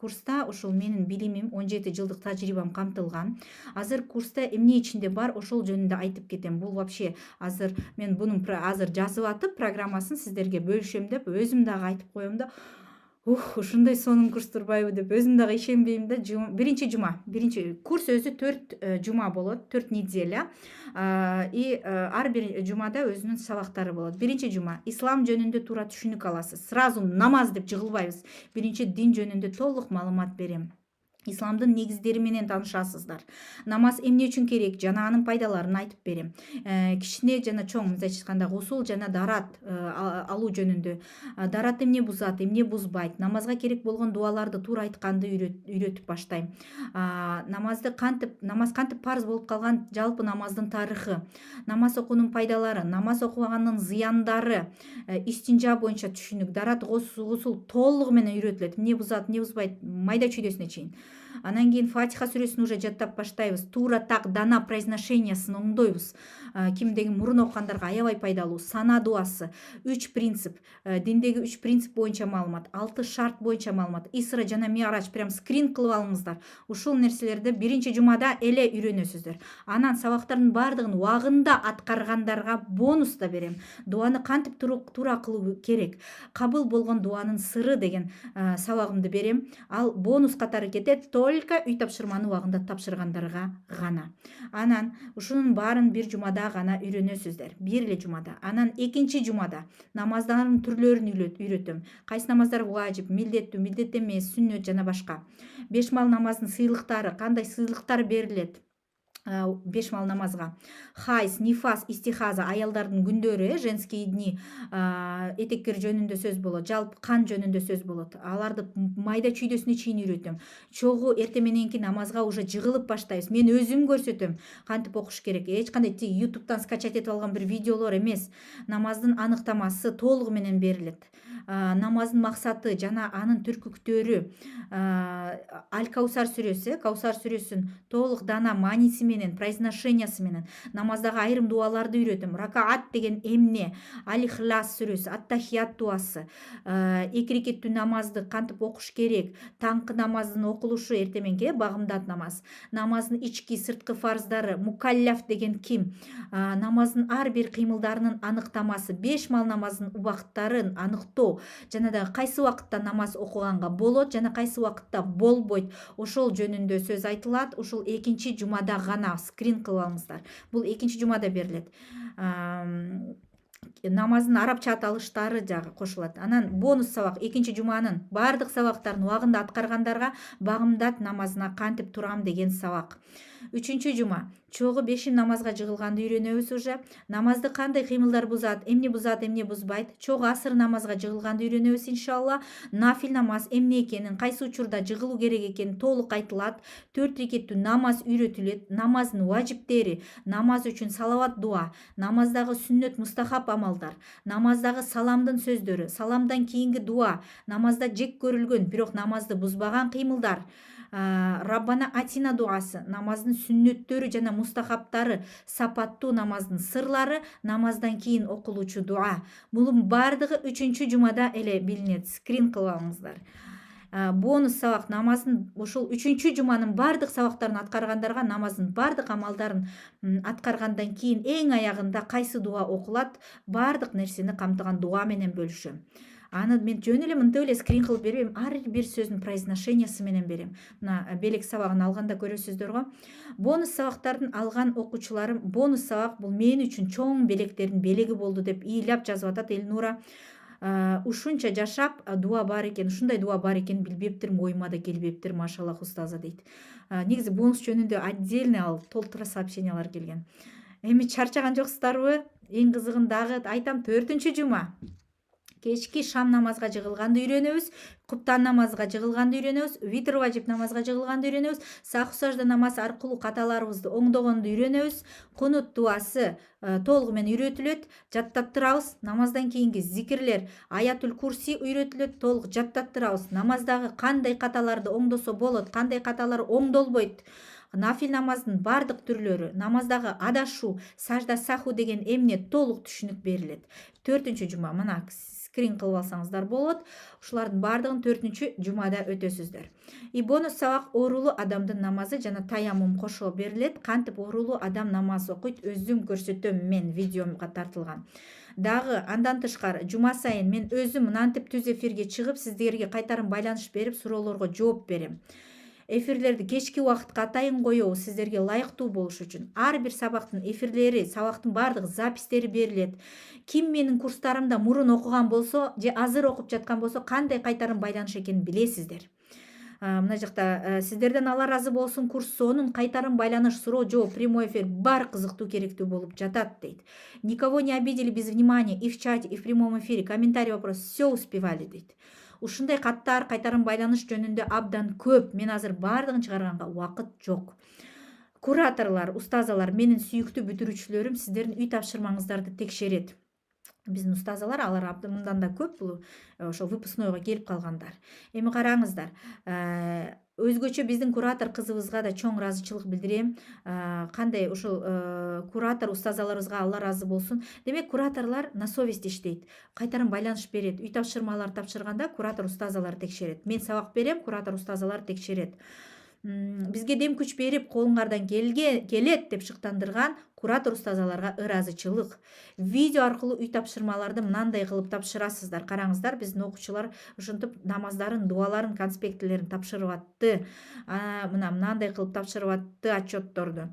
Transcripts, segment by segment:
курста ошол менин билимим 17 жылдык тажрыйбам камтылган. Азыр курста эмне ичинде бар ошол жөнүндө айтып кетем. Бул вообще азыр мен бунун азыр жазып атып программасын сиздерге бөлүшөм деп өзүм дагы айтып коем да, ушундай сонун курс турбайбы деп өзүм дагы ишенбейм да. Биринчи курс өзү 4 жума болот, 4 неделя. И ар бир жумада өзүнүн сабактары болот. Биринчи жума ислам жөнүндө туура түшүнүк аласыз. Сразу намаз деп жыгылбайбыз. Биринчи дин жөнүндө толук маалымат берем. Исламдын негиздери менен таанышасыздар. Намаз эмне үчүн керек жана анын пайдаларын айтып берем. Кичине жана чоң, мындайча айтканда гусул жана дарат алуу жөнүндө. Дарат эмне бузат, эмне бузбайт, намазга керек болгон дуаларды туура айтканды үйрөтүп баштайм. Намаз кантип парыз болуп калган, жалпы намаздын тарыхы, намаз окуунун пайдалары, намаз окуганын зыяндары, истинжа боюнча түшүнүк, дарат, гусул толугу менен үйрөтүлөт. Эмне бузат, эмне бузбайт, майда чүйдөсүнө чейин. Анан кийин Фатиха сүрөсүн уже жаттап баштайбыз. Туура так дана произношениясын оңдойбуз. Кимдеги мурун окугандарга аябай пайдалуу. Сана дуасы, 3 принцип, диндеги 3 принцип боюнча маалымат, 6 шарт боюнча маалымат, Исра жана Ми'рач прям скрин кылып алыңыздар. Ушул нерселерди биринчи жумада эле үйрөнөсүздөр. Анан сабактардын баардыгын убагында аткаргандарга бонус да берем. Дуаны кантип туура кылуу керек, кабыл болгон дуанын сыры деген сабагымды берем. Ал бонус катары кетет только үй тапшырманы убагында тапшыргандарга гана. Анан ушунун баарын бир жумада гана үйрөнөсүздөр. Бир эле жумада. Анан экинчи жумада намаздардын түрлөрүн үйрөтөм. Кайсы намаздар важип, милдеттүү, милдет эмес, сүннөт жана башка. Бешмал намаздын сыйлыктары, кандай сыйлыктар берилет бешмал намазга. Хайз, нифас, истихаза, аялдардын күндөрү, женские дни, этектер жөнүндө сөз болот, жалпы кан жөнүндө сөз болот. Аларды майда чүйдөсүнө чейин үйрөтөм. Чогуу эртең мененки намазга уже жыгылып баштайбыз. Мен өзүм көрсөтөм кантип окуш керек. Эч кандай YouTube'дан скачать этип алган бир видеолор эмес. Намаздын аныктамасы толугу менен берилет. Намаздын максаты жана анын түркүктөрү. Аль-Каусар сүрөсү, Каусар сүрөсүн толук дана мааниси менен, произношениясы менен, намаздагы айрым дуаларды үйрөтөм. Ракаат деген эмне, Аль-Ихлас сүрөсү, Ат-Тахият дуасы, 2 рекеттүү намазды кантип окуш керек, таңкы намаздын окулушу, эртең мененки багымдат намаз, намаздын ички, сырткы фарздары, мукалляф деген ким, намаздын ар бир кыймылдарынын аныктамасы, бешмал намаздын убакыттарын аныктоо, жана да кайсы убакытта намаз окуганга болот жана кайсы убакытта болбойт, ошол жөнүндө сөз айтылат. Ушул экинчи жумада гана скрин кылып алыңыздар. Бул экинчи жумада берилет. Намаздын арабча аталыштары жагы кошулат. Анан бонус сабак экинчи жуманын баардык сабактарын убагында аткаргандарга багымдат намазына кантип турам деген сабак. Үчүнчү жума чогуу бешим намазга жыгылганды үйрөнөбүз уже. Намазды кандай кыймылдар бузат, эмне бузбайт. Чогуу асыр намазга жыгылганды үйрөнөбүз иншалла. Нафил намаз эмне экенин, кайсы учурда жыгылуу керек экени толук айтылат. 4 рекеттүү намаз үйрөтүлөт. Намаздын важиптери, намаз үчүн салават дуа, намаздагы сүннөт мустахаб амалдар, намаздагы саламдын сөздөрү, саламдан кийинки дуа, намазда жек көрүлгөн, бирок намазды бузбаган кыймылдар, Раббана атина дуасы, намаздын сүннөттөрү жана мустахабтары, сапаттуу намаздын сырлары, намаздан кийин окулуучу дуа. Мунун баардыгы 3-чү жумада эле билинет. Скрин кылып алыңыздар. Бонус сабак намаздын ушул 3-чү жуманын баардык сабактарын аткаргандарга намаздын баардык амалдарын аткаргандан кийин эң аягында кайсы дуа окулат, баардык нерсени камтыган дуа менен бөлүшөм. Аны мен жөн эле мынтип эле скрин кылып бербейм, ар бир сөздүн произношениясы менен берем. Мына белек сабагын алганда көрөсүздөр го. Бонус сабактардын алган окуучуларым, бонус сабак бул мен үчүн чоң белектердин белеги болду деп ыйлап жазып атат Элнура. Ушунча жашап дуа бар экен, ушундай дуа бар экен билбептирмин, оюма да келбептир, машаллах устаза дейт. Негизи бонус жөнүндө отдельно ал толтура сообщениялар келген. Эми чарчаган жоксуздарбы? Эң кызыгын дагы айтам, 4-чү жума. Кечки шам намазга жыгылганды үйрөнөбүз, куптан намазга жыгылганды үйрөнөбүз, витр важип намазга жыгылганды үйрөнөбүз, саху сажда намаз аркылуу каталарыбызды оңдогонду үйрөнөбүз, кунут дуасы толугу менен үйрөтүлөт, жаттап турабыз. Намаздан кийинки зикирлер, аятул курси үйрөтүлөт, толук жаттап турабыз. Намаздагы кандай каталарды оңдосо болот, кандай каталар оңдолбойт, нафил намаздын баардык түрлөрү, намаздагы адашуу, сажда саху деген эмне толук түшүнүк берилет. 4-чү жума мына скрин кылып алсаңыздар болот. Ушулардын баардыгын 4-жумада өтөсүздөр. И бонус сабак оорулуу адамдын намазы жана таяммум кошо берилет. Кантип оорулуу адам намаз окуйт өзүм көрсөтөм, мен видеомго тартылган. Дагы андан тышкары жума сайын мен өзүм мынантип түз эфирге чыгып сиздерге кайтарым байланыш берип суроолорго жооп берем. Эфирлерди кечки убакытка атайын коебуз сиздерге ылайыктуу болуш үчүн. Ар бир сабактын эфирлери, сабактын баардык запистери берилет. Ким менин курстарымда мурун окуган болсо же азыр окуп жаткан болсо кандай кайтарым байланыш экенин билесиздер. Мына жакта сиздерден Алла разы болсун, курс сонун кайтарым байланыш, суроо жооп, прямой эфир бар кызыктуу керектүү болуп жатат дейт. Никого не обидели без внимания и в чате, и в прямом эфире, комментарий, вопрос, все успевали дейт. Ушундай каттар, кайтарым байланыш жөнүндө абдан көп. Мен азыр баардыгын чыгарганга убакыт жок. Кураторлор, устазалар, менин сүйүктүү бүтүрүүчүлөрүм сиздердин үй тапшырмаңыздарды текшерет. Биздин устазалар, алар абдан мындан да көп, бул ошо выпускнойго келип калгандар. Эми караңыздар, өзгөчө биздин куратор кызыбызга да чоң ыраазычылык билдирем. Кандай ушул куратор устазаларыбызга Алла разы болсун. Демек, кураторлор на совесть иштейт. Кайтарым байланыш берет. Үй тапшырмалар тапшырганда куратор устазалар текшерет. Мен сабак берем, куратор устазалар текшерет. Бизге дем күч берип, колуңардан келет деп шыктандырган куратор устазаларга ыраазычылык. Видео аркылуу үй тапшырмаларды мынандай кылып тапшырасыздар. Караңыздар, биздин окуучулар ушинтип намаздарын, дуаларын, конспектилерин тапшырып атты. Мынандай кылып тапшырып атты отчетторду.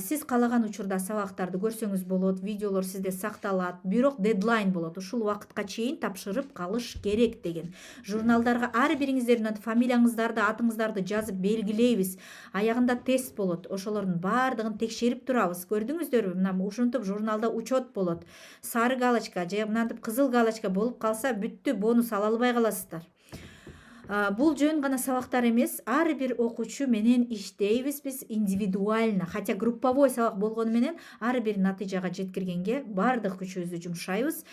Сиз каалаган учурда сабактарды көрсөңүз болот, видеолор сизде сакталат, бирок дедлайн болот. Ушул убакытка чейин тапшырып калыш керек деген. Журналдарга ар бириңиздердин фамилияңыздарды, атыңыздарды жазып белгилейбиз. Аягында тест болот. Ошолордун баардыгын текшерип турабыз. Көрдүңүздөрбү? Мына ушинтип журналда учет болот. Сары галочка же мынантип кызыл галочка болуп калса бүттү, бонус ала албай каласыздар. Бул жөн гана сабактар эмес, ар бир окуучу менен иштейбиз биз индивидуально, хотя групповой сабак болгону менен ар бир натыйжага жеткиргенге баардык күчүбүздү жумшайбыз.